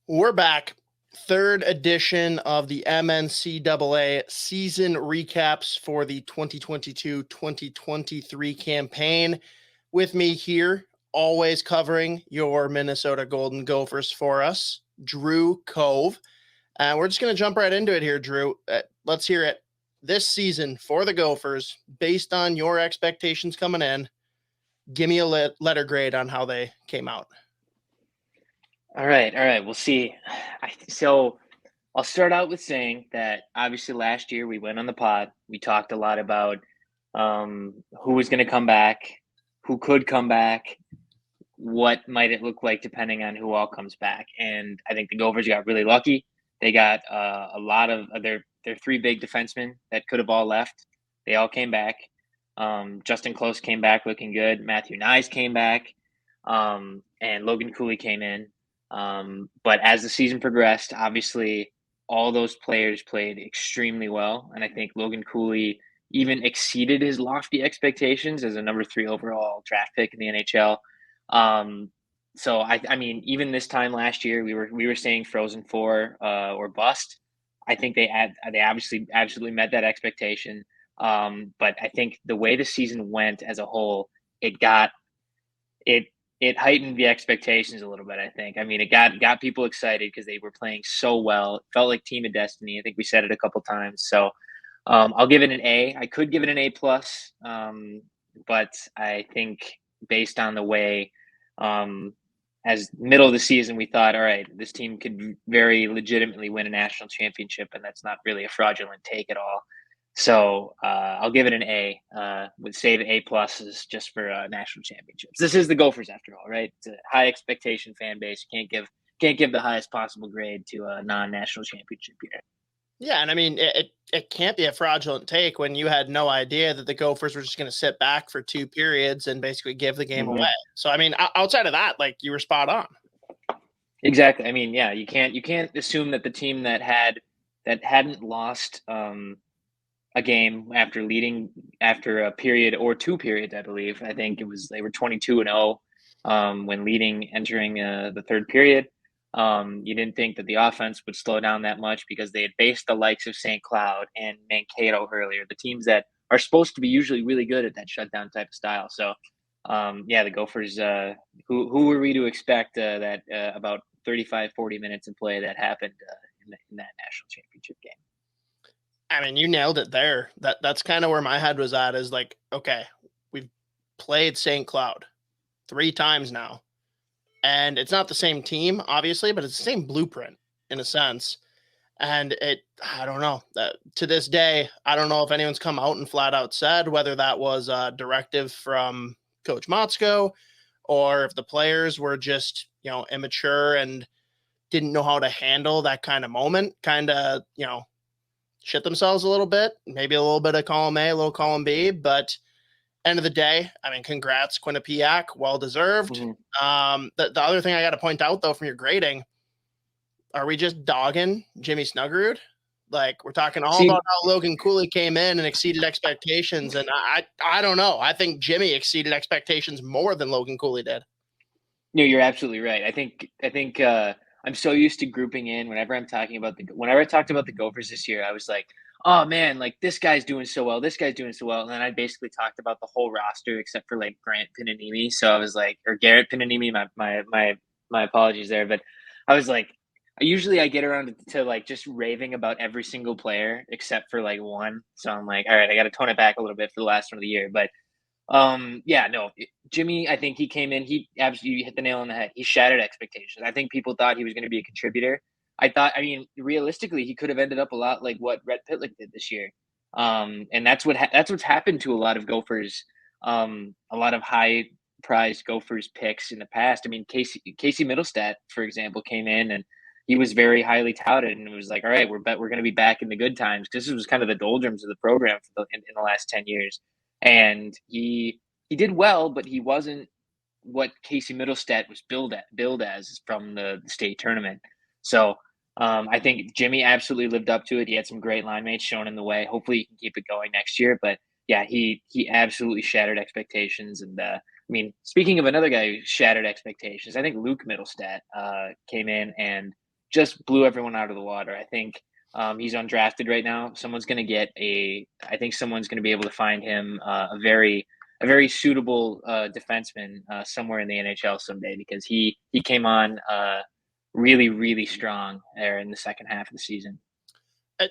We're back. Third edition of the MNCAA season recaps for the 2022-2023 campaign. With me here, always covering your Minnesota Golden Gophers for us, Drew Cove. We're just going to jump right into it here, Drew. Let's hear it. This season for the Gophers, based on your expectations coming in, give me a letter grade on how they came out. All right. We'll see. So I'll start out with saying that obviously last year we went on the pod. We talked a lot about who was going to come back, who could come back, what might it look like depending on who all comes back. And I think the Gophers got really lucky. They got a lot of their three big defensemen that could have all left. They all came back. Justin Close came back looking good. Matthew Knies came back, and Logan Cooley came in. But as the season progressed, obviously all those players played extremely well. And I think Logan Cooley even exceeded his lofty expectations as a number 3 overall draft pick in the NHL. So I mean, even this time last year, we were saying Frozen 4 or bust. I think they obviously absolutely met that expectation. But I think the way the season went as a whole, it heightened the expectations a little bit. I think. I mean, it got people excited because they were playing so well. It felt like Team of Destiny. I think we said it a couple times. So I'll give it an A. I could give it an A plus, but I think based on the way, as middle of the season, we thought, all right, this team could very legitimately win a national championship, and that's not really a fraudulent take at all. So I'll give it an A. Would save A pluses just for national championships. This is the Gophers after all, right? It's a high expectation fan base. You can't give the highest possible grade to a non-national championship year. Yeah, and I mean, it can't be a fraudulent take when you had no idea that the Gophers were just going to sit back for 2 periods and basically give the game away. So, I mean, outside of that, like, you were spot on. Exactly. I mean, yeah, you can't assume that the team that hadn't lost a game after a period or 2 periods, I believe. I think they were 22-0 when entering the third period. You didn't think that the offense would slow down that much because they had faced the likes of St. Cloud and Mankato earlier, the teams that are supposed to be usually really good at that shutdown type of style. So, the Gophers, who were we to expect that about 35, 40 minutes in play that happened in that national championship game? I mean, you nailed it there. That's kind of where my head was at, is like, okay, we've played St. Cloud 3 times now. And it's not the same team, obviously, but it's the same blueprint in a sense. And I don't know. To this day, I don't know if anyone's come out and flat out said whether that was a directive from Coach Motzko or if the players were just, immature and didn't know how to handle that kind of moment, kind of, shit themselves a little bit, maybe a little bit of column A, a little column B, but end of the day, I mean, congrats, Quinnipiac, well-deserved. Mm-hmm. The other thing I got to point out, though, from your grading, are we just dogging Jimmy Snuggerud? Like, we're talking all about how Logan Cooley came in and exceeded expectations, and I don't know. I think Jimmy exceeded expectations more than Logan Cooley did. No, you're absolutely right. I think I'm so used to grouping in whenever I talked about the Gophers this year, I was like, oh man, like this guy's doing so well, this guy's doing so well. And then I basically talked about the whole roster except for like Grant Pinanimi. So I was like, or Garrett Pinanimi, my apologies there. But I was like, I get around to like just raving about every single player except for like one. So I'm like, all right, I got to tone it back a little bit for the last one of the year. But Jimmy, I think he came in, he absolutely hit the nail on the head. He shattered expectations. I think people thought he was going to be a contributor. I mean, realistically, he could have ended up a lot like what Rhett Pitlick did this year. And that's what's happened to a lot of Gophers, a lot of high prized Gophers picks in the past. I mean, Casey Middlestat, for example, came in and he was very highly touted, and it was like, all right, we're going to be back in the good times, because this was kind of the doldrums of the program in the last 10 years. And he did well, but he wasn't what Casey Middlestat was billed as from the state tournament. So I think Jimmy absolutely lived up to it. He had some great line mates shown in the way. Hopefully he can keep it going next year. But yeah, he absolutely shattered expectations. And I mean, speaking of another guy who shattered expectations, I think Luke Middlestat came in and just blew everyone out of the water. I think he's undrafted right now. I think someone's going to be able to find him a very suitable defenseman somewhere in the NHL someday, because he came on really, really strong there in the second half of the season.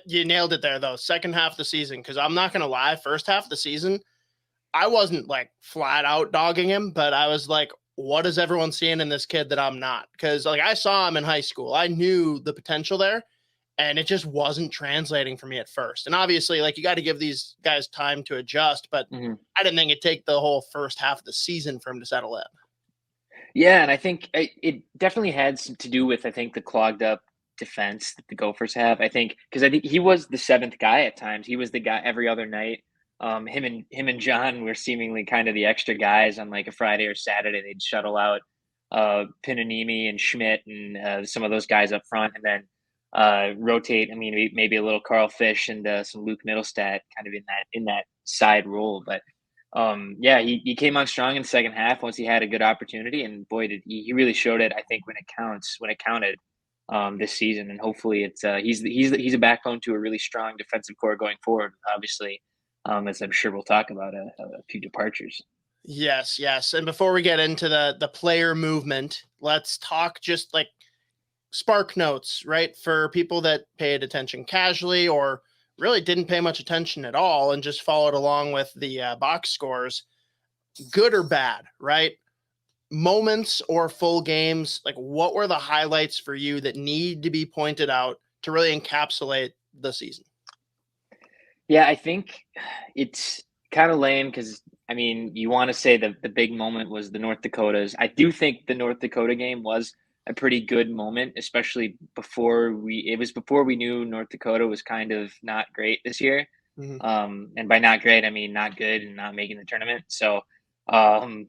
You nailed it there, though. Second half of the season, because I'm not going to lie, first half of the season, I wasn't like flat out dogging him, but I was like, what is everyone seeing in this kid that I'm not? Because like I saw him in high school. I knew the potential there, and it just wasn't translating for me at first. And obviously, like, you got to give these guys time to adjust, but I didn't think it'd take the whole first half of the season for him to settle in. Yeah, and I think it definitely had some to do with, I think, the clogged up defense that the Gophers have. I think because I think he was the seventh guy at times. He was the guy every other night. Him and John were seemingly kind of the extra guys on like a Friday or Saturday. They'd shuttle out Pinanimi and Schmidt and some of those guys up front, and then rotate. I mean, maybe a little Carl Fish and some Luke Middlestat kind of in that side role. But yeah, he came on strong in the second half once he had a good opportunity, and boy, did he really showed it. I think when it counted this season, and hopefully he's a backbone to a really strong defensive core going forward. Obviously, as I'm sure we'll talk about a few departures. Yes, yes. And before we get into the player movement, let's talk just like spark notes, right? For people that paid attention casually or really didn't pay much attention at all and just followed along with the box scores, good or bad, right? Moments or full games, like what were the highlights for you that need to be pointed out to really encapsulate the season? Yeah, I think it's kind of lame because, I mean, you want to say the big moment was the North Dakotas. I do think the North Dakota game was a pretty good moment, especially before we knew North Dakota was kind of not great this year. And by not great, I mean not good and not making the tournament. So that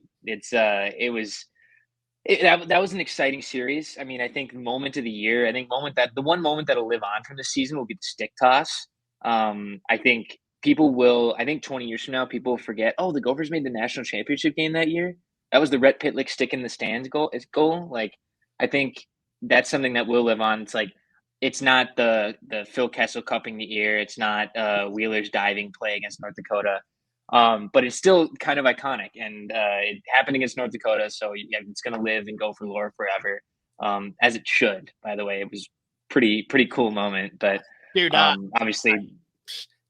was an exciting series. I mean, I think moment of the year, the one moment that'll live on from the season will be the stick toss. I think 20 years from now, people will forget, oh, the Gophers made the national championship game that year. That was the Rhett Pitlick stick in the stands goal. Like, I think that's something that will live on. It's like, it's not the Phil Kessel cupping the ear. It's not Wheeler's diving play against North Dakota. But it's still kind of iconic, and it happened against North Dakota. So yeah, it's going to live and go for lore forever. As it should, by the way. It was pretty cool moment, but Dude, obviously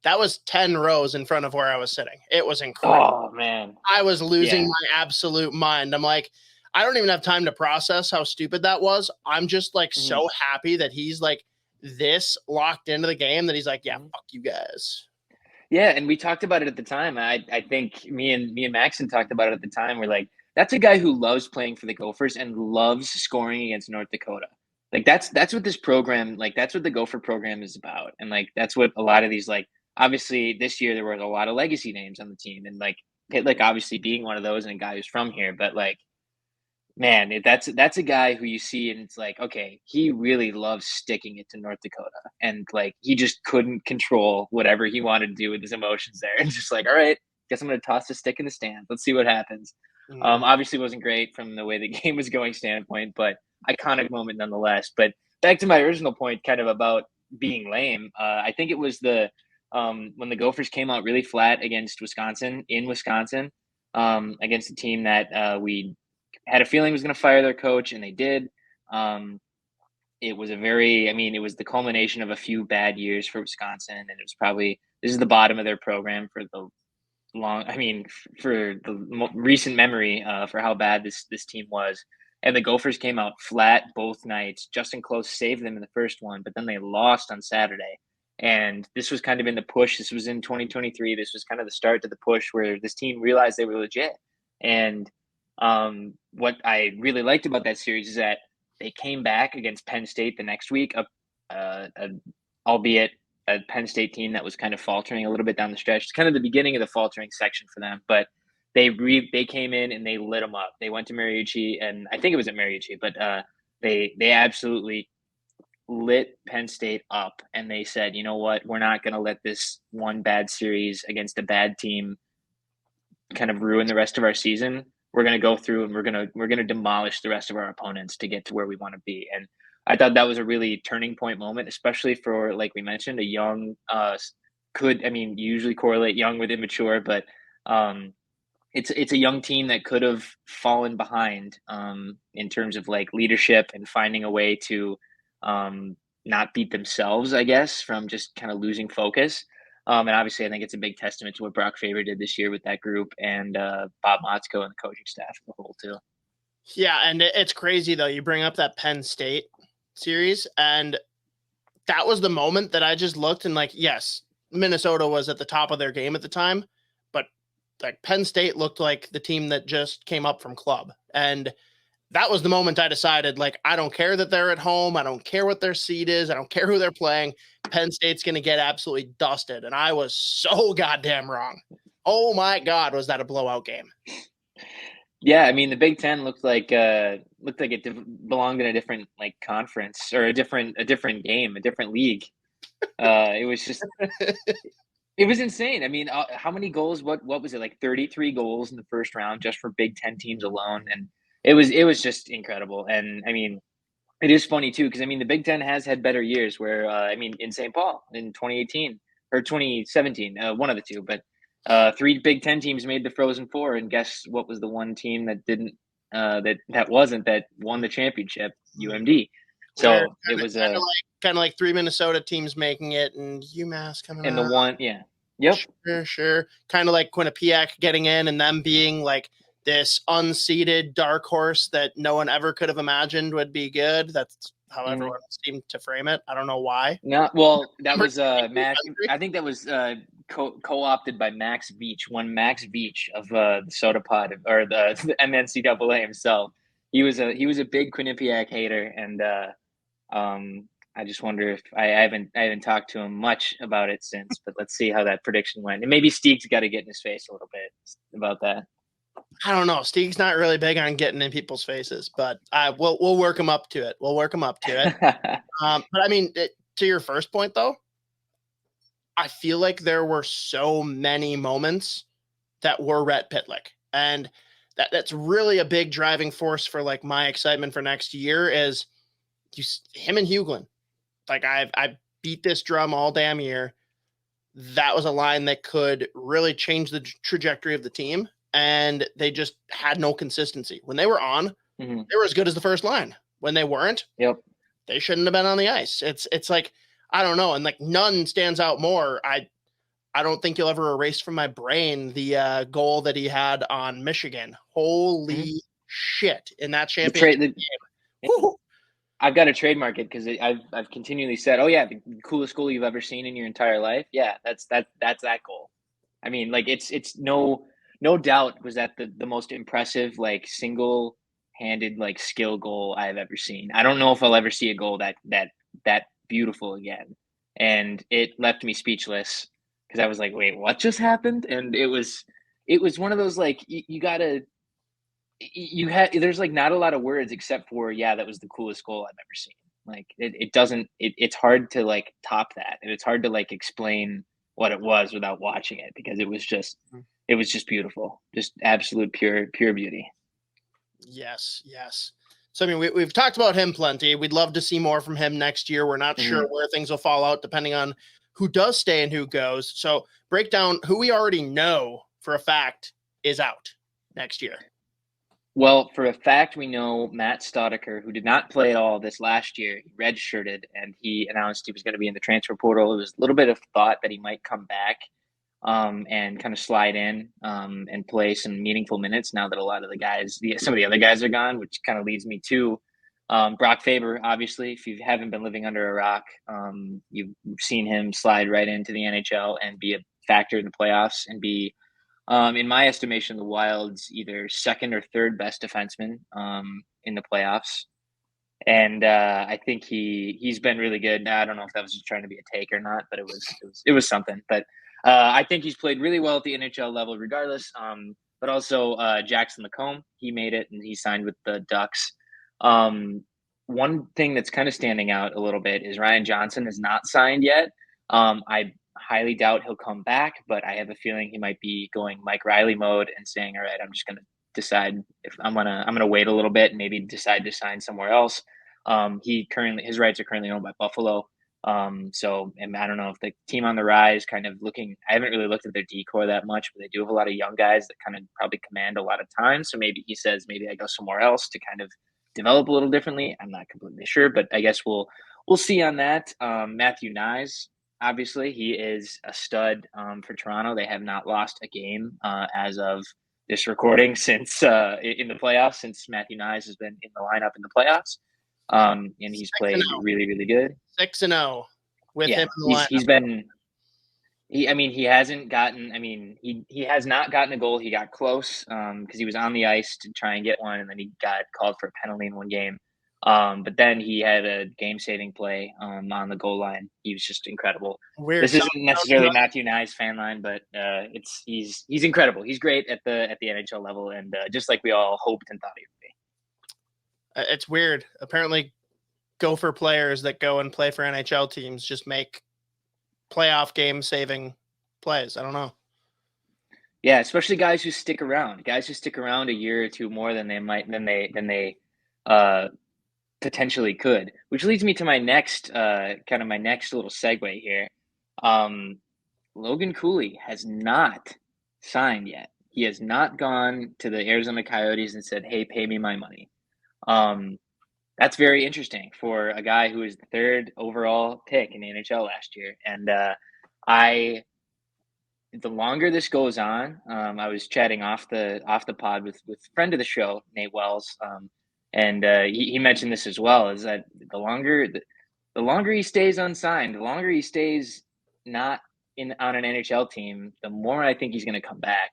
that was 10 rows in front of where I was sitting. It was incredible. Oh man, I was losing my absolute mind. I'm like, I don't even have time to process how stupid that was. I'm just like so happy that he's like this locked into the game that he's like, yeah, fuck you guys. Yeah, and we talked about it at the time. I think me and Maxon talked about it at the time. We're like, that's a guy who loves playing for the Gophers and loves scoring against North Dakota. Like that's what this program, like that's what the Gopher program is about. And like that's what a lot of these, like, obviously this year there were a lot of legacy names on the team, and like Pitlick obviously being one of those and a guy who's from here, but like, man, that's a guy who you see and it's like, okay, he really loves sticking it to North Dakota, and like he just couldn't control whatever he wanted to do with his emotions there, and just like, all right, guess I'm going to toss the stick in the stand. Let's see what happens. Obviously, wasn't great from the way the game was going standpoint, but iconic moment nonetheless. But back to my original point, kind of about being lame. I think it was when the Gophers came out really flat against Wisconsin against a team that we had a feeling was going to fire their coach, and they did. It was it was the culmination of a few bad years for Wisconsin, and this is the bottom of their program for the recent memory for how bad this team was. And the Gophers came out flat both nights. Justin Close saved them in the first one, but then they lost on Saturday. And this was kind of in the push. This was in 2023. This was kind of the start to the push where this team realized they were legit. And what I really liked about that series is that they came back against Penn State the next week, albeit a Penn State team that was kind of faltering a little bit down the stretch. It's kind of the beginning of the faltering section for them, but they came in and they lit them up. They went to Mariucci, and I think it was at Mariucci, but they absolutely lit Penn State up, and they said, you know what, we're not going to let this one bad series against a bad team kind of ruin the rest of our season. We're going to go through and we're going to demolish the rest of our opponents to get to where we want to be. And I thought that was a really turning point moment, especially for, like we mentioned, a young, you usually correlate young with immature, but um, it's a young team that could have fallen behind in terms of like leadership and finding a way to um, not beat themselves, I guess, from just kind of losing focus. And obviously, I think it's a big testament to what Brock Faber did this year with that group and Bob Motzko and the coaching staff as a whole too. Yeah, and it's crazy though. You bring up that Penn State series, and that was the moment that I just looked and like, yes, Minnesota was at the top of their game at the time, but like Penn State looked like the team that just came up from club. And that was the moment I decided, like, I don't care that they're at home. I don't care what their seed is. I don't care who they're playing. Penn State's going to get absolutely dusted. And I was so goddamn wrong. Oh my God, was that a blowout game? Yeah, I mean the Big Ten looked like it belonged in a different like conference or a different game, a different league. It was just it was insane. I mean, how many goals? What was it like? 33 goals in the first round just for Big Ten teams alone, and it was just incredible. And I mean, it is funny too because I mean the Big Ten has had better years. Where I mean, in St. Paul in 2018 or 2017, one of the two, but three Big Ten teams made the Frozen Four, and guess what was the one team that didn't that won the championship? UMD. We're So it was kind of like three Minnesota teams making it, and UMass coming and the out. one, yeah, yep. Sure. Kind of like Quinnipiac getting in and them being like this unseeded dark horse that no one ever could have imagined would be good. That's how everyone seemed to frame it. I don't know why. No, well, that was Max. I think that was co-opted by Max Beach. One Max Beach of the Sota Pod or the MNCAA himself. He was a big Quinnipiac hater, and I just wonder if I haven't talked to him much about it since. But let's see how that prediction went, and maybe Steeg's got to get in his face a little bit about that. I don't know. Steeg's not really big on getting in people's faces, but we'll work him up to it. But I mean, to your first point though, I feel like there were so many moments that were Rhett Pitlick, and that's really a big driving force for like my excitement for next year is him and Hughlin. Like I beat this drum all damn year. That was a line that could really change the trajectory of the team. And they just had no consistency. When they were on, they were as good as the first line. When they weren't, they shouldn't have been on the ice. It's like, I don't know. And like none stands out more. I don't think you'll ever erase from my brain the goal that he had on Michigan. Holy shit. In that championship game. I've got to trademark it because I've continually said, "Oh yeah, the coolest goal you've ever seen in your entire life." Yeah, that's that goal. I mean, like it's no doubt was that the most impressive like single-handed like skill goal I've ever seen. I don't know if I'll ever see a goal that beautiful again, and it left me speechless because I was like, "Wait, what just happened?" And it was one of those like you gotta there's like not a lot of words except for that was the coolest goal I've ever seen. Like it's hard to like top that, and it's hard to like explain what it was without watching it because it was just beautiful, just absolute pure beauty. Yes. So I mean, we've talked about him plenty. We'd love to see more from him next year. We're not sure where things will fall out depending on who does stay and who goes. So break down who we already know for a fact is out next year. Well, for a fact, we know Matt Staudiker, who did not play at all this last year, he redshirted, and he announced he was going to be in the transfer portal. It was a little bit of thought that he might come back and kind of slide in and play some meaningful minutes now that a lot of the guys, some of the other guys are gone, which kind of leads me to Brock Faber. Obviously, if you haven't been living under a rock, you've seen him slide right into the NHL and be a factor in the playoffs and be in my estimation, the Wild's either second or third best defenseman in the playoffs, and I think he's been really good. I don't know if that was just trying to be a take or not, but it was something. But I think he's played really well at the NHL level, regardless. But also Jackson Lacombe, he made it and he signed with the Ducks. One thing that's kind of standing out a little bit is Ryan Johnson is not signed yet. I highly doubt he'll come back, but I have a feeling he might be going Mike Riley mode and saying, all right, I'm just going to decide if I'm going to wait a little bit and maybe decide to sign somewhere else. His rights are currently owned by Buffalo. And I don't know if the team on the rise kind of looking, I haven't really looked at their decor that much, but they do have a lot of young guys that kind of probably command a lot of time. So maybe he says, maybe I go somewhere else to kind of develop a little differently. I'm not completely sure, but I guess we'll see on that. Matthew Knies, obviously, he is a stud for Toronto. They have not lost a game as of this recording since in the playoffs, since Matthew Knies has been in the lineup in the playoffs. And he's played really, really good. 6-0 with him in the lineup. He hasn't gotten. I mean, he has not gotten a goal. He got close because he was on the ice to try and get one, and then he got called for a penalty in one game. But then he had a game-saving play on the goal line. He was just incredible. Weird. This isn't necessarily Matthew Knies fan line, but he's incredible. He's great at the NHL level, and just like we all hoped and thought he would be. It's weird. Apparently, Gopher players that go and play for NHL teams just make playoff game-saving plays. I don't know. Yeah, especially guys who stick around. Guys who stick around a year or two more than they potentially could. Which leads me to my next my next little segue here. Logan Cooley has not signed yet. He has not gone to the Arizona Coyotes and said, "Hey, pay me my money." That's very interesting for a guy who was the third overall pick in the NHL last year. And the longer this goes on, I was chatting off the pod with a friend of the show, Nate Wells, and he mentioned this as well, is that the longer he stays unsigned, the longer he stays not on an NHL team, the more I think he's going to come back.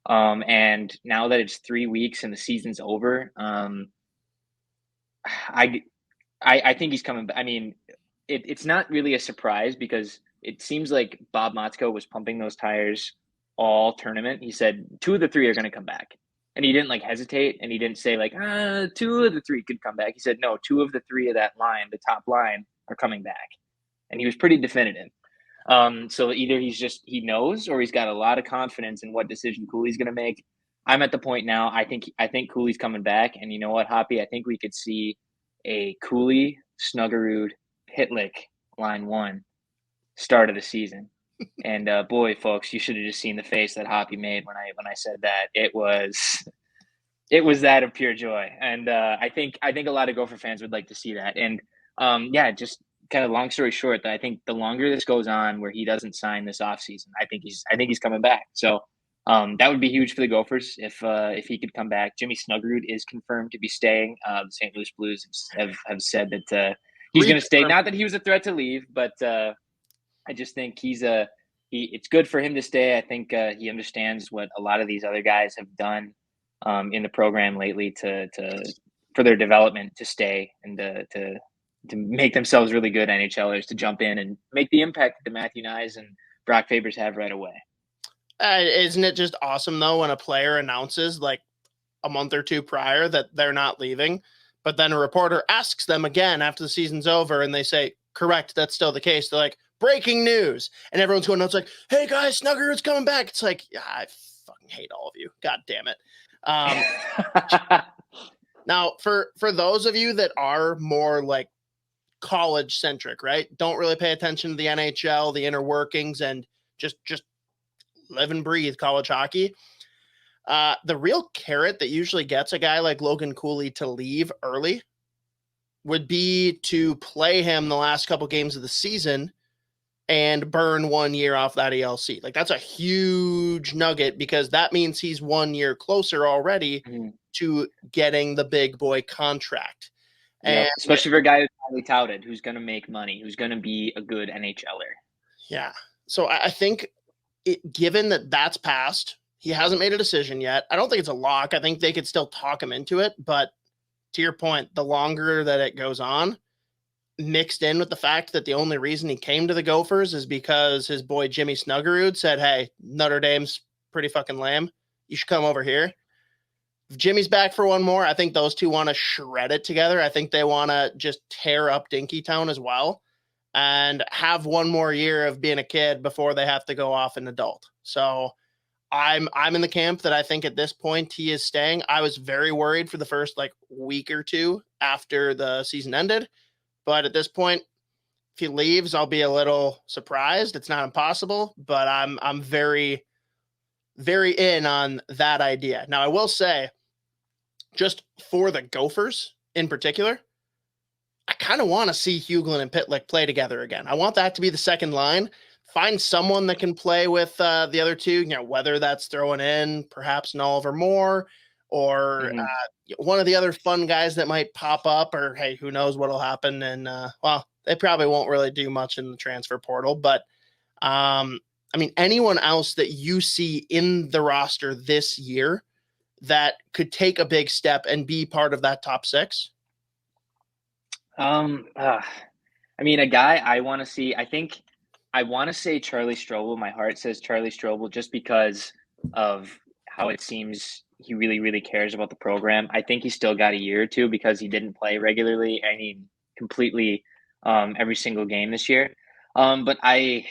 And now that it's 3 weeks and the season's over, I think he's coming back. I mean, it's not really a surprise because it seems like Bob Motzko was pumping those tires all tournament. He said 2 of the 3 are going to come back. And he didn't hesitate, and he didn't say 2 of the 3 could come back. He said, no, 2 of the 3 of that line, the top line, are coming back. And he was pretty definitive. So either he knows, or he's got a lot of confidence in what decision Cooley's going to make. I'm at the point now, I think Cooley's coming back. And you know what, Hoppy? I think we could see a Cooley, Snuggerud, Pitlick line 1 start of the season. And boy, folks, you should have just seen the face that Hoppy made when I said that. It was that of pure joy. And I think a lot of Gopher fans would like to see that. And just kind of long story short, that I think the longer this goes on where he doesn't sign this offseason, I think he's coming back. So that would be huge for the Gophers if he could come back. Jimmy Snuggerud is confirmed to be staying. The St. Louis Blues have said that he's going to stay. Not that he was a threat to leave, but I just think it's good for him to stay. I think he understands what a lot of these other guys have done in the program lately for their development to stay and to make themselves really good NHLers, to jump in and make the impact that Matthew Knies and Brock Fabers have right away. Isn't it just awesome, though, when a player announces a month or 2 prior that they're not leaving, but then a reporter asks them again after the season's over and they say, correct, that's still the case. They're like, breaking news. And everyone's going nuts like, hey, guys, Snuggerud's coming back. It's like, yeah, I fucking hate all of you. God damn it. Now, for those of you that are more college centric, right? Don't really pay attention to the NHL, the inner workings, and just live and breathe college hockey. The real carrot that usually gets a guy like Logan Cooley to leave early would be to play him the last couple games of the season and burn 1 year off that ELC. That's a huge nugget, because that means he's 1 year closer already to getting the big boy contract. And especially for a guy who's highly touted, who's going to make money, who's going to be a good NHLer. Yeah. So I think given that that's passed, he hasn't made a decision yet. I don't think it's a lock. I think they could still talk him into it. But to your point, the longer that it goes on, mixed in with the fact that the only reason he came to the Gophers is because his boy Jimmy Snuggerud said, hey, Notre Dame's pretty fucking lame. You should come over here. If Jimmy's back for one more, I think those two want to shred it together. I think they want to just tear up Dinkytown as well and have one more year of being a kid before they have to go off an adult. So I'm in the camp that I think at this point he is staying. I was very worried for the first like week or two after the season ended, but at this point, if he leaves, I'll be a little surprised. It's not impossible, but I'm very, very in on that idea. Now, I will say, just for the Gophers in particular, I kind of want to see Hughlin and Pitlick play together again. I want that to be the second line. Find someone that can play with the other two, whether that's throwing in perhaps Oliver Moore or one of the other fun guys that might pop up, or hey, who knows what'll happen. And well, they probably won't really do much in the transfer portal, but I mean, anyone else that you see in the roster this year that could take a big step and be part of that top six? I mean, a guy I want to see, I think I want to say Charlie Strobel. My heart says Charlie Strobel just because of how it seems he really, really cares about the program. I think he's still got a year or two because he didn't play regularly. I mean, completely every single game this year. But I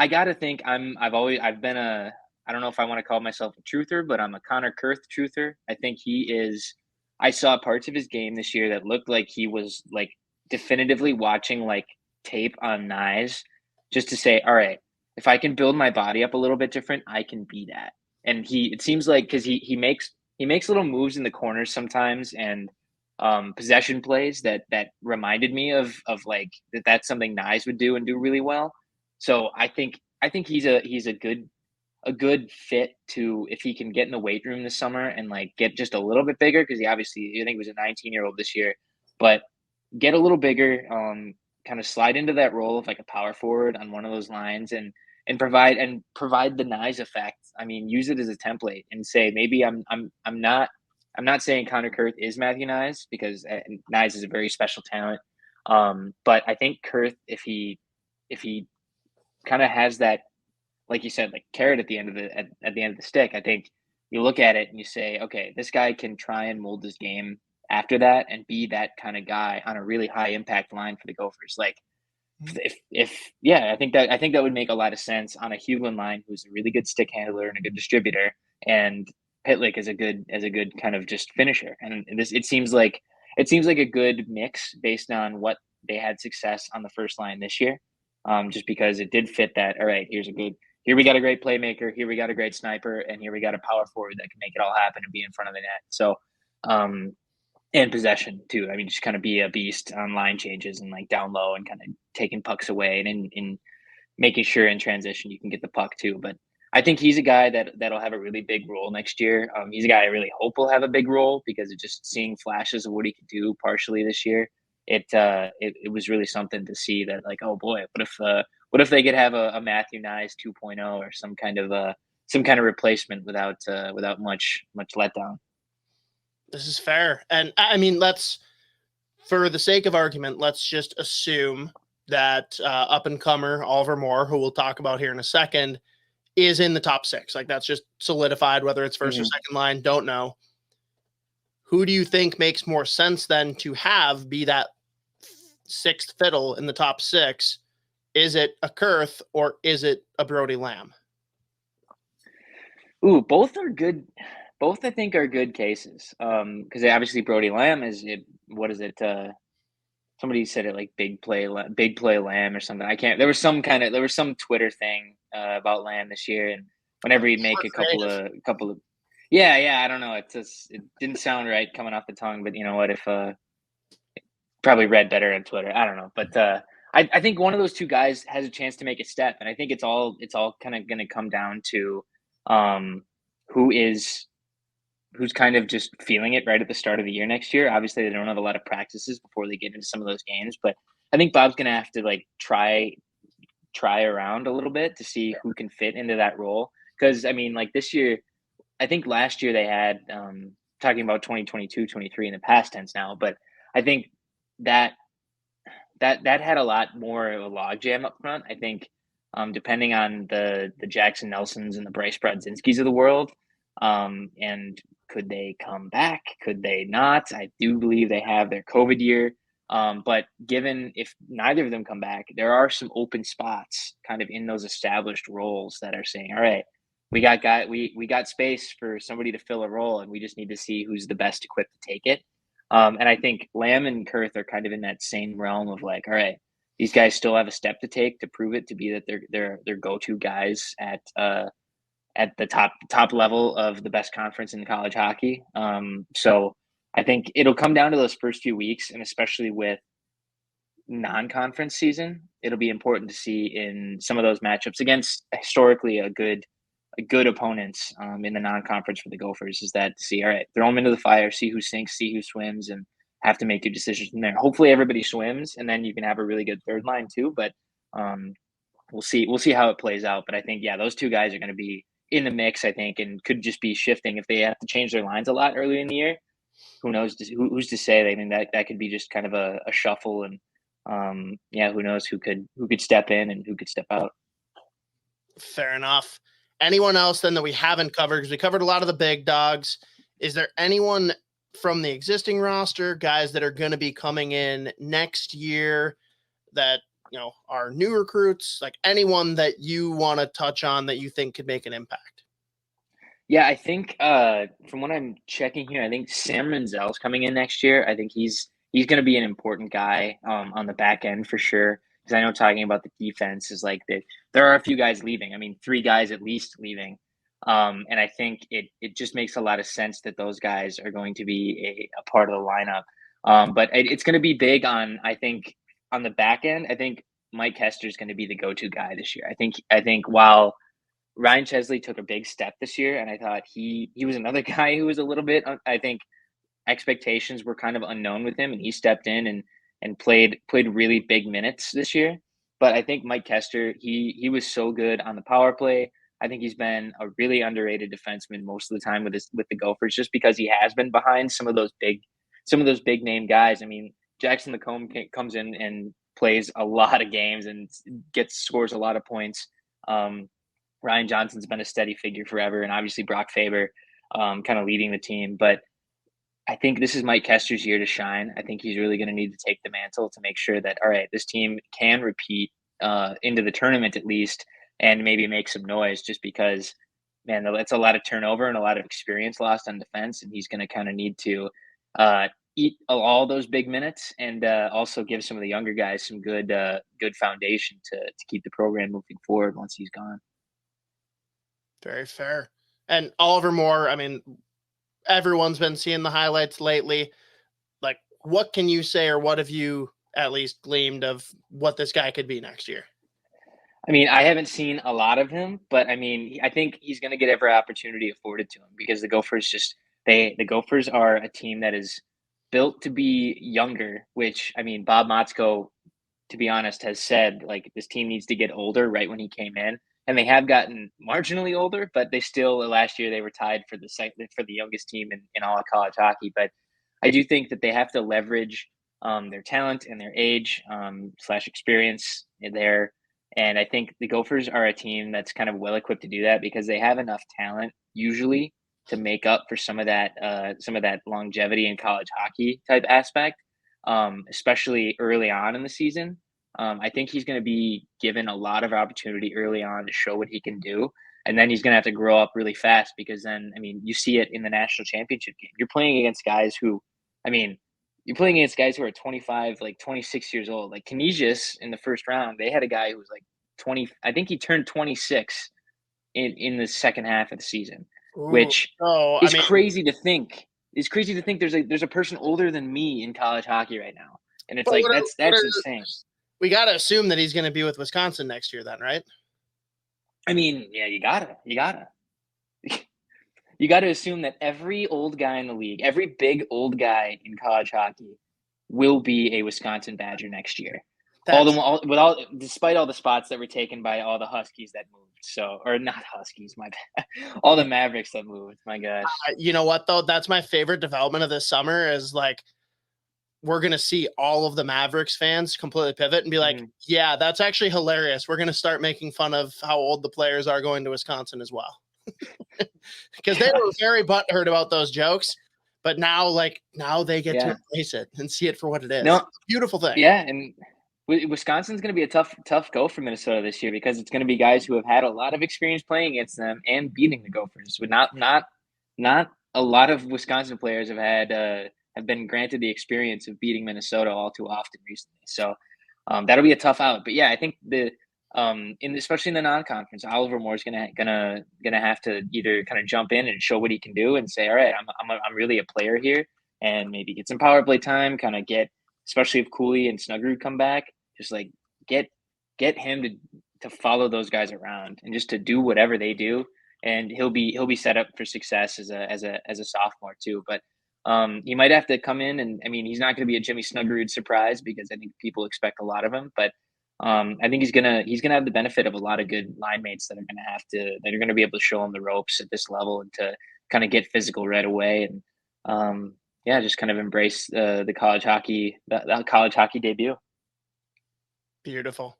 gotta think I've been I don't know if I want to call myself a truther, but I'm a Connor Kurth truther. I think he is. I saw parts of his game this year that looked like he was like definitively watching like tape on Knies just to say, all right, if I can build my body up a little bit different, I can be that. And it seems like because he makes little moves in the corners sometimes and possession plays that reminded me of like that's something Knies would do and do really well. So I think he's a good fit to if he can get in the weight room this summer and like get just a little bit bigger because I think he was a 19-year-old this year, but get a little bigger, kind of slide into that role of like a power forward on one of those lines and provide the Knies effect. I mean, use it as a template and say maybe I'm not saying Connor Kurth is Matthew Knies because Knies is a very special talent. But I think Kurth, if he kind of has that, like you said, like carrot at the end of the stick. I think you look at it and you say, okay, this guy can try and mold his game after that and be that kind of guy on a really high impact line for the Gophers. Like if yeah, I think that would make a lot of sense on a Hughlin line who's a really good stick handler and a good distributor, and Pitlick is a good kind of just finisher. And this it seems like a good mix based on what they had success on the first line this year. Just because it did fit that. All right, here we got a great playmaker, here we got a great sniper, and here we got a power forward that can make it all happen and be in front of the net. So, and possession too. I mean, just kind of be a beast on line changes and like down low and kind of taking pucks away and in making sure in transition you can get the puck too. But I think he's a guy that'll have a really big role next year. He's a guy I really hope will have a big role because of just seeing flashes of what he could do partially this year. It was really something to see that like, oh boy, what if they could have a Matthew Knies 2.0 or some kind of replacement without much letdown. This is fair. And I mean, for the sake of argument, let's just assume that up and comer Oliver Moore, who we'll talk about here in a second, is in the top six. Like that's just solidified, whether it's 1st or second line, don't know. Who do you think makes more sense then to have be that sixth fiddle in the top six? Is it a Kurth or is it a Brody Lamb? Ooh, both are good. Both I think are good cases. Because obviously Brody Lamb is it. What is it? Somebody said it like big play Lamb or something. I can't. There was some Twitter thing about Lamb this year, and whenever he'd make a couple of yeah. I don't know. It didn't sound right coming off the tongue, but you know what? If probably read better on Twitter. I don't know, but I think one of those two guys has a chance to make a step, and I think it's all kind of going to come down to who is who's kind of just feeling it right at the start of the year next year. Obviously, they don't have a lot of practices before they get into some of those games, but I think Bob's going to have to like try around a little bit to see who can fit into that role. Because I mean, like this year, I think last year they had talking about 2022, 23 in the past tense now, but I think that that had a lot more of a logjam up front. I think depending on the Jackson Nelsons and the Bryce Brodzinskis of the world, and could they come back? Could they not? I do believe they have their COVID year. But given if neither of them come back, there are some open spots kind of in those established roles that are saying, all right, we got space for somebody to fill a role, and we just need to see who's the best equipped to take it. And I think Lamb and Kurth are kind of in that same realm of like, all right, these guys still have a step to take to prove it to be that they're go-to guys at the top level of the best conference in college hockey. So I think it'll come down to those first few weeks, and especially with non-conference season, it'll be important to see in some of those matchups against historically a good opponents in the non-conference for the Gophers, is that to see, all right, throw them into the fire, see who sinks, see who swims, and have to make good decisions from there. Hopefully everybody swims, and then you can have a really good third line too. But we'll see how it plays out. But I think, yeah, those two guys are going to be in the mix, I think, and could just be shifting if they have to change their lines a lot early in the year. Who knows? Who's to say? I mean, that could be just kind of a shuffle, and yeah, who knows who could step in and who could step out. Fair enough. Anyone else then that we haven't covered? Because we covered a lot of the big dogs. Is there anyone from the existing roster, guys that are going to be coming in next year that, are new recruits, like anyone that you want to touch on that you think could make an impact? Yeah, I think from what I'm checking here, I think Sam Renzel's coming in next year. I think he's going to be an important guy on the back end for sure. Because I know talking about the defense is like there are a few guys leaving. I mean, 3 guys at least leaving. And I think it just makes a lot of sense that those guys are going to be a part of the lineup. But it's going to be big I think on the back end. I think Mike Hester is going to be the go-to guy this year. I think while Ryan Chesley took a big step this year, and I thought he was another guy who was a little bit, I think expectations were kind of unknown with him, and he stepped in and played really big minutes this year. But I think Mike Kester, he was so good on the power play. I think he's been a really underrated defenseman most of the time with the Gophers, just because he has been behind some of those big name guys. I mean, Jackson Lacombe comes in and plays a lot of games and scores a lot of points. Ryan Johnson's been a steady figure forever, and obviously Brock Faber kind of leading the team. But I think this is Mike Kester's year to shine. I think he's really going to need to take the mantle to make sure that, all right, this team can repeat into the tournament at least, and maybe make some noise, just because, man, that's a lot of turnover and a lot of experience lost on defense, and he's going to kind of need to eat all those big minutes and also give some of the younger guys some good foundation to keep the program moving forward once he's gone. Very fair. And Oliver Moore, I mean, everyone's been seeing the highlights lately. Like, what can you say, or what have you at least gleamed of what this guy could be next year? I mean, I haven't seen a lot of him, but I mean, I think he's going to get every opportunity afforded to him, because the Gophers the Gophers are a team that is built to be younger, which, I mean, Bob Motzko, to be honest, has said, like, this team needs to get older right when he came in. And they have gotten marginally older, but they still, last year, they were tied for the youngest team in all of college hockey. But I do think that they have to leverage their talent and their age / experience there. And I think the Gophers are a team that's kind of well equipped to do that, because they have enough talent usually to make up for some of that longevity in college hockey type aspect, especially early on in the season. I think he's going to be given a lot of opportunity early on to show what he can do. And then he's going to have to grow up really fast, because then, I mean, you see it in the national championship game. You're playing against guys who, you're playing against guys who are 25, like 26 years old. Like Knies in the first round, they had a guy who was like 20. I think he turned 26 in the second half of the season, which is crazy to think. It's crazy to think there's a person older than me in college hockey right now. And it's like, that's insane. We got to assume that he's going to be with Wisconsin next year then, right? I mean, yeah, you gotta you got to assume that every old guy in the league, every big old guy in college hockey will be a Wisconsin Badger next year. Despite all the spots that were taken by all the Huskies that moved. So, or not Huskies, my bad. All the Mavericks that moved. My gosh. You know what though? That's my favorite development of this summer, is like, we're going to see all of the Mavericks fans completely pivot and be like, yeah, that's actually hilarious. We're going to start making fun of how old the players are going to Wisconsin as well. Because they were very butthurt about those jokes, but now they get to embrace it and see it for what it is. No, it's a beautiful thing. Yeah. And Wisconsin's going to be a tough go for Minnesota this year because it's going to be guys who have had a lot of experience playing against them and beating the Gophers. But not a lot of Wisconsin players have been granted the experience of beating Minnesota all too often recently. So that'll be a tough out. But yeah, I think especially in the non-conference, Oliver Moore's gonna have to either kind of jump in and show what he can do and say, all right, I'm really a player here, and maybe get some power play time, kind of get, especially if Cooley and Snuggerud come back, just like get him to follow those guys around and just to do whatever they do, and he'll be set up for success as a sophomore too. But he might have to come in, and I mean, he's not going to be a Jimmy Snuggerud surprise because I think people expect a lot of him, but I think he's gonna have the benefit of a lot of good line mates that are gonna be able to show him the ropes at this level and to kind of get physical right away, and yeah, just kind of embrace the college hockey debut. Beautiful.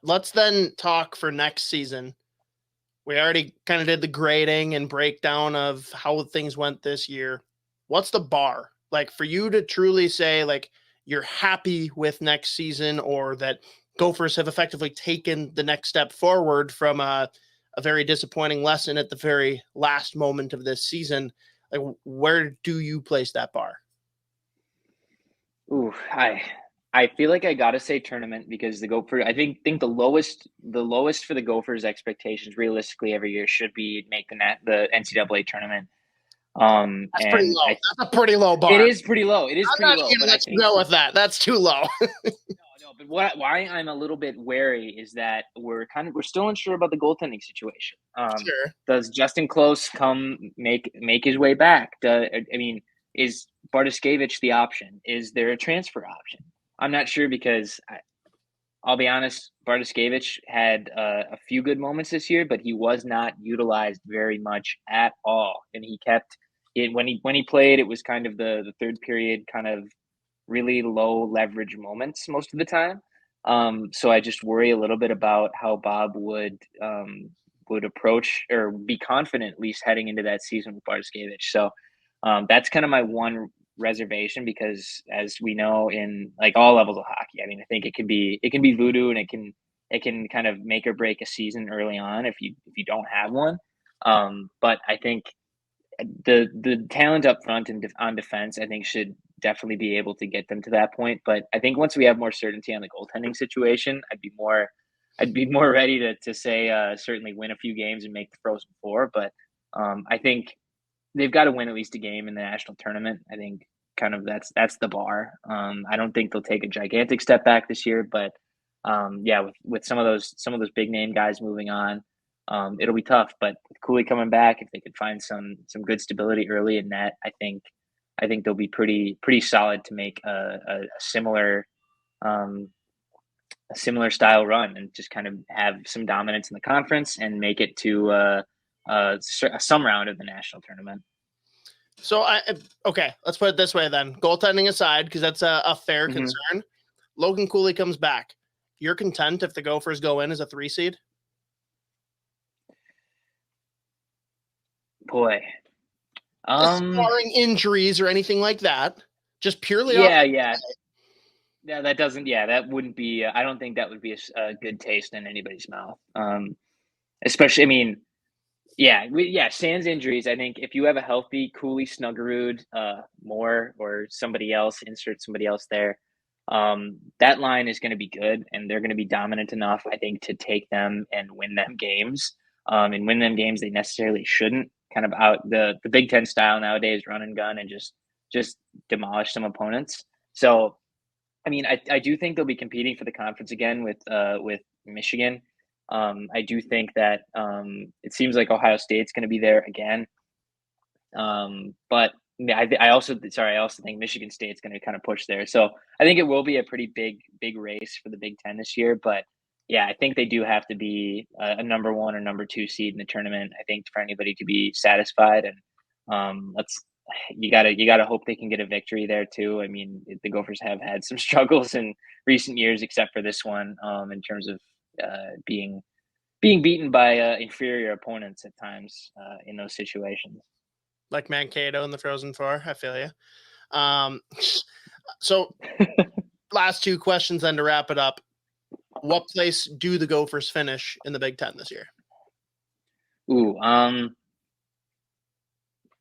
Let's then talk for next season. We already kind of did the grading and breakdown of how things went this year. What's the bar? Like for you to truly say like you're happy with next season, or that Gophers have effectively taken the next step forward from a very disappointing lesson at the very last moment of this season. Like, where do you place that bar? Ooh, I feel like I gotta say tournament because the Gophers. I think the lowest for the Gophers expectations realistically every year should be make the NCAA tournament. That's pretty low. That's a pretty low bar. It is pretty low. It is I'm pretty not low. even gonna let you go with that. That's too low. No, but why I'm a little bit wary is that we're still unsure about the goaltending situation. Sure. Does Justin Close make his way back? Is Bartoskevich the option? Is there a transfer option? I'm not sure because I'll be honest, Bartoskevich had a few good moments this year, but he was not utilized very much at all, and he kept it when he played. It was kind of the third period kind of really low leverage moments most of the time. So I just worry a little bit about how Bob would approach or be confident at least heading into that season with Bartoskevich. So that's kind of my one reservation because as we know in like all levels of hockey, I mean, I think it can be voodoo and it can kind of make or break a season early on if you don't have one. But I think the talent up front and on defense, I think should definitely be able to get them to that point. But I think once we have more certainty on the goaltending situation, I'd be more ready to say certainly win a few games and make the Frozen Four. But I think they've got to win at least a game in the national tournament. I think kind of that's the bar. I don't think they'll take a gigantic step back this year, but yeah, with some of those big name guys moving on, it'll be tough. But with Cooley coming back, if they could find some good stability early in that, I think they'll be pretty solid to make a similar style run and just kind of have some dominance in the conference and make it to some round of the national tournament. So okay, let's put it this way then. Goaltending aside, because that's a fair concern. Logan Cooley comes back. You're content if the Gophers go in as a 3 seed? Boy. Barring injuries or anything like that. Just purely that wouldn't be I don't think that would be a good taste in anybody's mouth. Especially, I mean, sans injuries. I think if you have a healthy Cooley, Snuggerud, Moore, or somebody else, insert somebody else there, that line is going to be good, and they're going to be dominant enough, I think, to take them and win them games. And win them games they necessarily shouldn't. Kind of out the Big Ten style nowadays, run and gun, and just demolish some opponents. So, I mean, I do think they'll be competing for the conference again with Michigan. I do think that it seems like Ohio State's going to be there again. But I also think Michigan State's going to kind of push there. So I think it will be a pretty big race for the Big Ten this year. But yeah, I think they do have to be a number 1 or number 2 seed in the tournament, I think, for anybody to be satisfied. And you gotta hope they can get a victory there too. I mean, the Gophers have had some struggles in recent years, except for this one, in terms of being beaten by inferior opponents at times in those situations. Like Mankato in the Frozen Four, I feel you. So last two questions then to wrap it up. What place do the Gophers finish in the Big Ten this year? Ooh,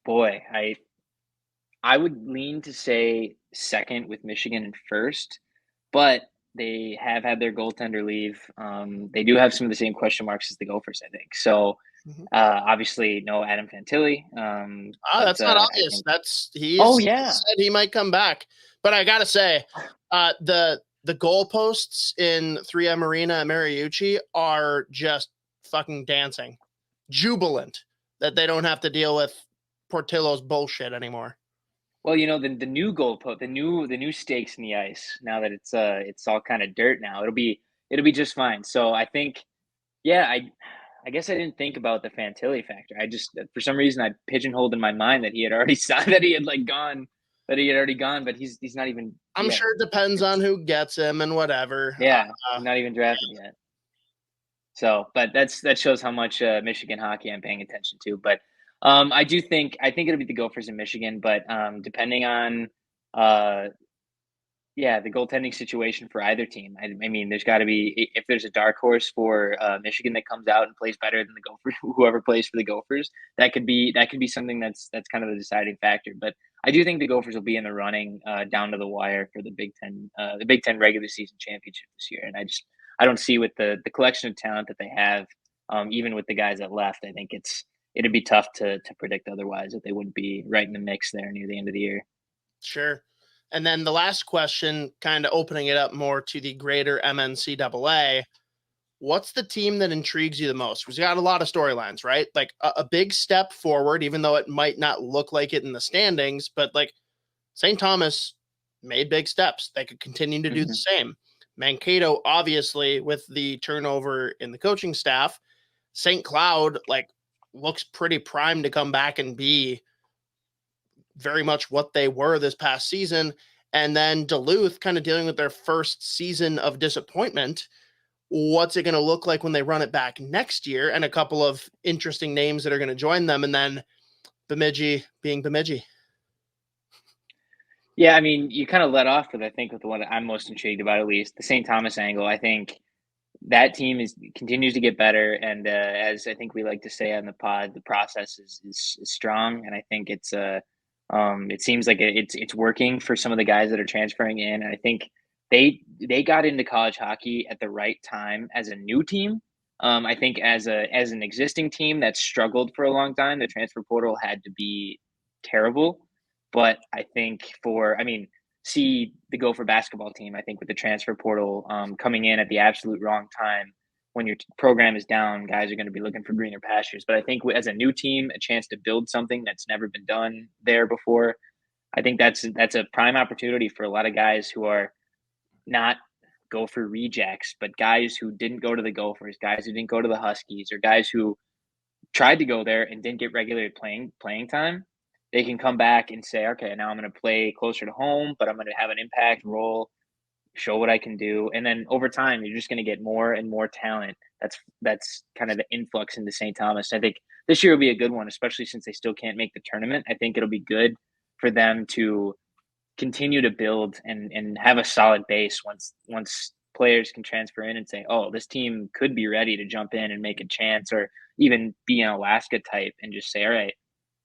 boy, I would lean to say second with Michigan and first, but they have had their goaltender leave. They do have some of the same question marks as the Gophers, I think. So obviously, no Adam Fantilli. That's not I obvious. think. That's Oh he yeah. said he might come back, but I gotta say, the goalposts in 3M Arena at Mariucci are just fucking dancing, jubilant that they don't have to deal with Portillo's bullshit anymore. Well, the new goalpost, the new stakes in the ice. Now that it's all kind of dirt now, it'll be just fine. So I think, yeah, I guess I didn't think about the Fantilli factor. I just for some reason I pigeonholed in my mind that he had already signed, that he had gone, that he had already gone, but he's not even. I'm Yeah, sure it depends on who gets him and whatever. yeah, he's not even drafted yet. So, but that shows how much Michigan hockey I'm paying attention to. But I think it'll be the Gophers in Michigan, but depending on uh, yeah, the goaltending situation for either team. I mean, there's got to be, if there's a dark horse for Michigan that comes out and plays better than the Gophers, whoever plays for the Gophers, that could be something that's kind of the deciding factor. But I do think the Gophers will be in the running down to the wire for the Big Ten regular season championship this year. And I don't see with the collection of talent that they have, even with the guys that left. I think it'd be tough to predict otherwise that they wouldn't be right in the mix there near the end of the year. Sure. And then the last question, kind of opening it up more to the greater MNCAA. What's the team that intrigues you the most? Because you got a lot of storylines, right? Like a big step forward, even though it might not look like it in the standings, but like St. Thomas made big steps. They could continue to do the same. Mankato, obviously, with the turnover in the coaching staff. St. Cloud, looks pretty primed to come back and be very much what they were this past season. And then Duluth kind of dealing with their first season of disappointment. What's it going to look like when they run it back next year? And a couple of interesting names that are going to join them. And then Bemidji being Bemidji. Yeah, I mean, you kind of let off with, I think, with the one I'm most intrigued about, at least the St. Thomas angle. I think that team continues to get better, and as I think we like to say on the pod, the process is strong, and I think it seems like it's working for some of the guys that are transferring in, and I think they got into college hockey at the right time as a new team. I think as an existing team that struggled for a long time, the transfer portal had to be terrible. But I think see the Gopher basketball team, I think with the transfer portal coming in at the absolute wrong time when your program is down, guys are going to be looking for greener pastures. But I think as a new team, a chance to build something that's never been done there before, I think that's a prime opportunity for a lot of guys who are not Gopher rejects, but guys who didn't go to the Gophers, guys who didn't go to the Huskies, or guys who tried to go there and didn't get regular playing time. They can come back and say, okay, now I'm going to play closer to home, but I'm going to have an impact role, show what I can do, and then over time, you're just going to get more and more talent. That's kind of the influx into St. Thomas. I think this year will be a good one, especially since they still can't make the tournament. I think it'll be good for them to continue to build and have a solid base once players can transfer in and say, oh, this team could be ready to jump in and make a chance, or even be an Alaska type and just say, all right,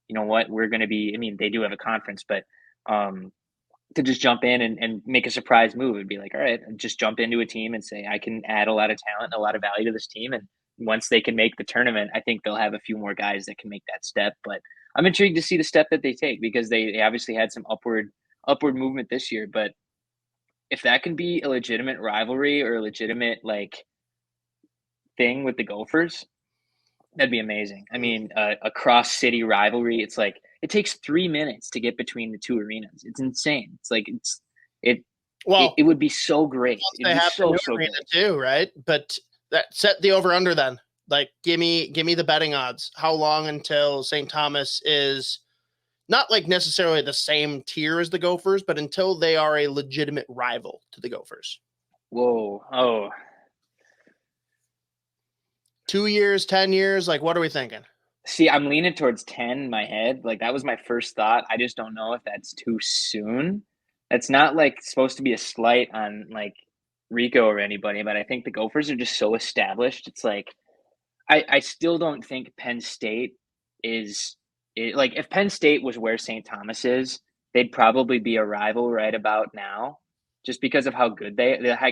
you know what, we're going to be, I mean, they do have a conference, but to just jump in and make a surprise move, it'd be like, all right, just jump into a team and say, I can add a lot of talent, a lot of value to this team. And once they can make the tournament, I think they'll have a few more guys that can make that step. But I'm intrigued to see the step that they take, because they obviously had some upward movement this year. But if that can be a legitimate rivalry or a legitimate thing with the Gophers, that'd be amazing. I mean, a cross city rivalry. It's like it takes 3 minutes to get between the two arenas. It's insane. It's like it Well, it would be so great. It'd they be have the so new so arena great. too, right? But that set the over under then. Like, give me the betting odds. How long until St. Thomas is not like necessarily the same tier as the Gophers, but until they are a legitimate rival to the Gophers? Whoa! Oh, 2 years, 10 years? Like, what are we thinking? see, I'm leaning towards 10 in my head. Like that was my first thought. I just don't know if that's too soon. It's not like supposed to be a slight on like Rico or anybody, but I think the Gophers are just so established. It's like I still don't think Penn State like if Penn State was where St. Thomas is, they'd probably be a rival right about now, just because of how good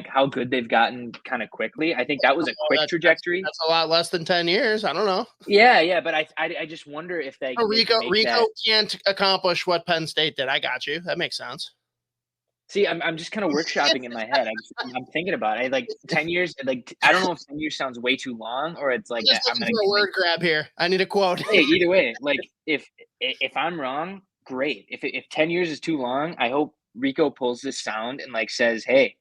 how good they've gotten kind of quickly. I think that was a quick trajectory. That's a lot less than 10 years. I don't know. Yeah, but I just wonder if they Rico can make that. can't accomplish what Penn State did. I got you. That makes sense. See, I'm just kind of workshopping in my head. I'm thinking about it. Like 10 years, like I don't know if 10 years sounds way too long, or it's like I'm looking for a word grab here. I need a quote. Hey, either way, like if I'm wrong, great. If 10 years is too long, I hope Rico pulls this sound and like says, "Hey,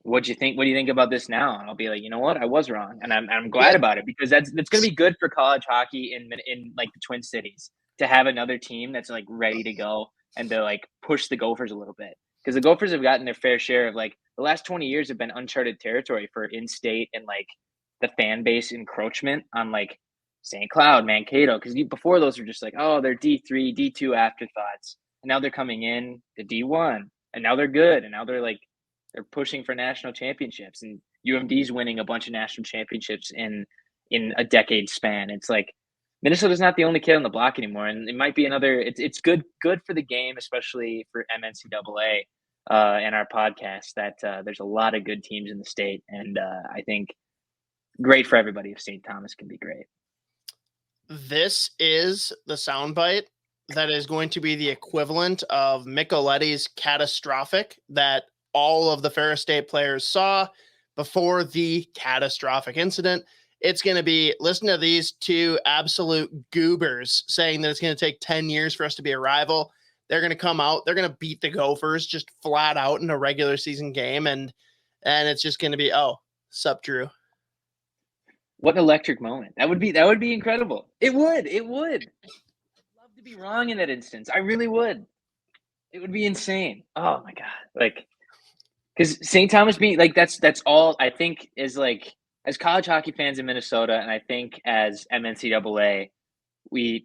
what'd you think? What do you think about this now?" And I'll be like, you know what, I was wrong, and I'm glad about it, because that's going to be good for college hockey in like the Twin Cities, to have another team that's like ready to go and to like push the Gophers a little bit. Because the Gophers have gotten their fair share of like the last 20 years have been uncharted territory for in-state and like the fan base encroachment on like St. Cloud, Mankato. Because before those were just like, oh, they're D3, D2 afterthoughts. And now they're coming in to D1. And now they're good. And now they're pushing for national championships. And UMD's winning a bunch of national championships in a decade span. It's like Minnesota's not the only kid on the block anymore, and it might be another. It's good for the game, especially for MNCAA and our podcast. That there's a lot of good teams in the state, and I think great for everybody if St. Thomas can be great. This is the soundbite that is going to be the equivalent of Micheletti's catastrophic that all of the Ferris State players saw before the catastrophic incident. It's going to be, listen to these two absolute goobers saying that it's going to take 10 years for us to be a rival. They're going to come out. They're going to beat the Gophers just flat out in a regular season game. And it's just going to be, oh, sup, Drew. What an electric moment. That would be incredible. It would. I'd love to be wrong in that instance. I really would. It would be insane. Oh my God. Like, because St. Thomas being like, that's all I think is like, as college hockey fans in Minnesota, and I think as MNCAA, like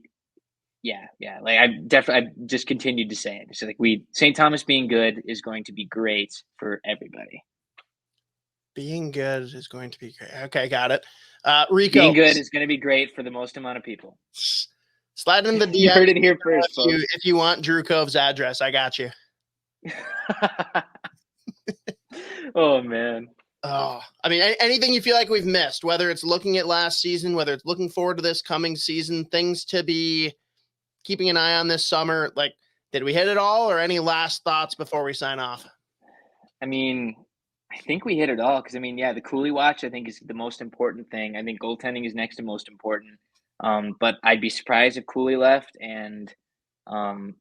I've just continued to say it. It's like St. Thomas being good is going to be great for everybody. Being good is going to be great. Okay, got it. Rico. Being good is going to be great for the most amount of people. Slide in the DM. You heard it here first, if you want Drew Cove's address, I got you. Oh, man. Oh, I mean, anything you feel like we've missed, whether it's looking at last season, whether it's looking forward to this coming season, things to be keeping an eye on this summer. Like, did we hit it all, or any last thoughts before we sign off? I mean, I think we hit it all. Because, I mean, yeah, the Cooley watch, I think, is the most important thing. I think goaltending is next to most important. But I'd be surprised if Cooley left. And I'm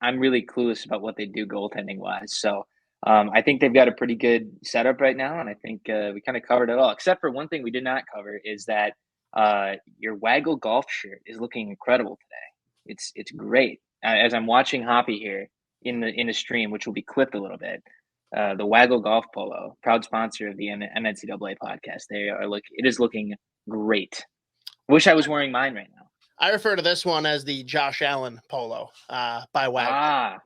really clueless about what they do goaltending-wise. So, I think they've got a pretty good setup right now, and I think we kind of covered it all. Except for one thing we did not cover is that your Waggle golf shirt is looking incredible today. It's great. As I'm watching Hoppy here in the stream, which will be clipped a little bit, the Waggle golf polo, proud sponsor of the MNCAA podcast. It is looking great. Wish I was wearing mine right now. I refer to this one as the Josh Allen polo by Waggle.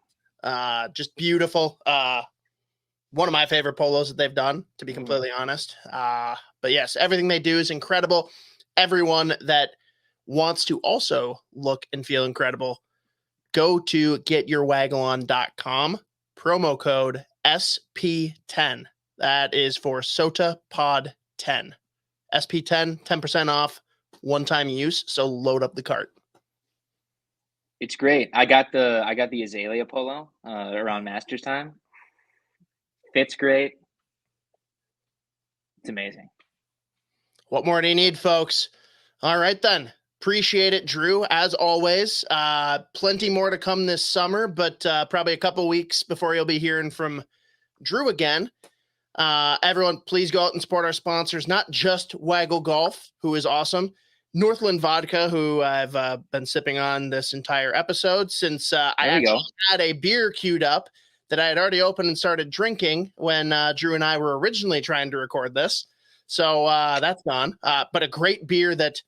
Just beautiful. One of my favorite polos that they've done, to be completely honest. But yes, everything they do is incredible. Everyone that wants to also look and feel incredible, go to getyourwaggleon.com, promo code SP10. That is for Sota Pod 10. SP10, 10% off, one-time use. So load up the cart. It's great. I got the Azalea polo around Masters time. Fits great. It's amazing. What more do you need, folks? All right, then. Appreciate it, Drew, as always. Plenty more to come this summer, but probably a couple weeks before you'll be hearing from Drew again. Everyone, please go out and support our sponsors, not just Waggle Golf, who is awesome, Northland Vodka, who I've been sipping on this entire episode since I actually had a beer queued up that I had already opened and started drinking when Drew and I were originally trying to record this. So that's gone. But a great beer that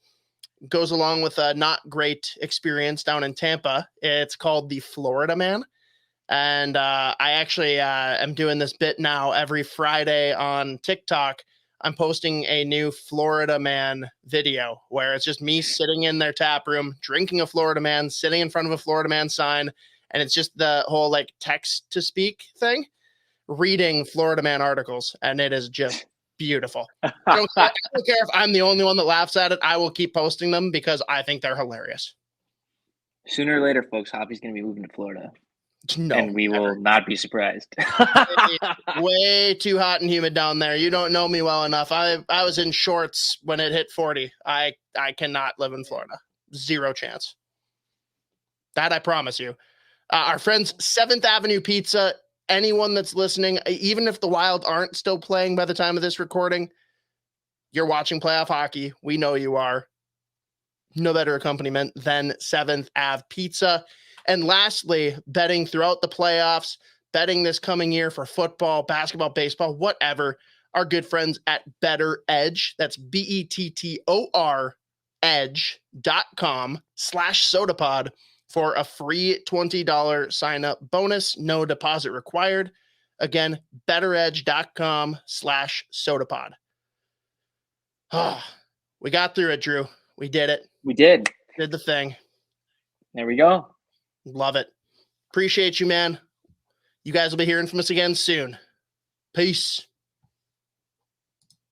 goes along with a not great experience down in Tampa. It's called the Florida Man. And I actually am doing this bit now every Friday on TikTok. I'm posting a new Florida Man video where it's just me sitting in their tap room, drinking a Florida Man, sitting in front of a Florida Man sign. And it's just the whole like text to speak thing, reading Florida Man articles. And it is just beautiful. I don't care if I'm the only one that laughs at it. I will keep posting them because I think they're hilarious. Sooner or later, folks, Hoppy's going to be moving to Florida. No, and we will not be surprised. way too hot and humid down there. You don't know me well enough. I was in shorts when it hit 40. I cannot live in Florida. Zero chance. That I promise you. Our friends 7th Avenue Pizza, anyone that's listening, even if the Wild aren't still playing by the time of this recording, you're watching playoff hockey. We know you are. No better accompaniment than 7th Ave Pizza. And lastly, betting throughout the playoffs, betting this coming year for football, basketball, baseball, whatever, our good friends at Better Edge. That's BETTOR edge.com/sotapod for a free $20 sign-up bonus. No deposit required. Again, betteredge.com/sotapod. Oh, we got through it, Drew. We did it. We did. Did the thing. There we go. Love it. Appreciate you, man. You guys will be hearing from us again soon. Peace.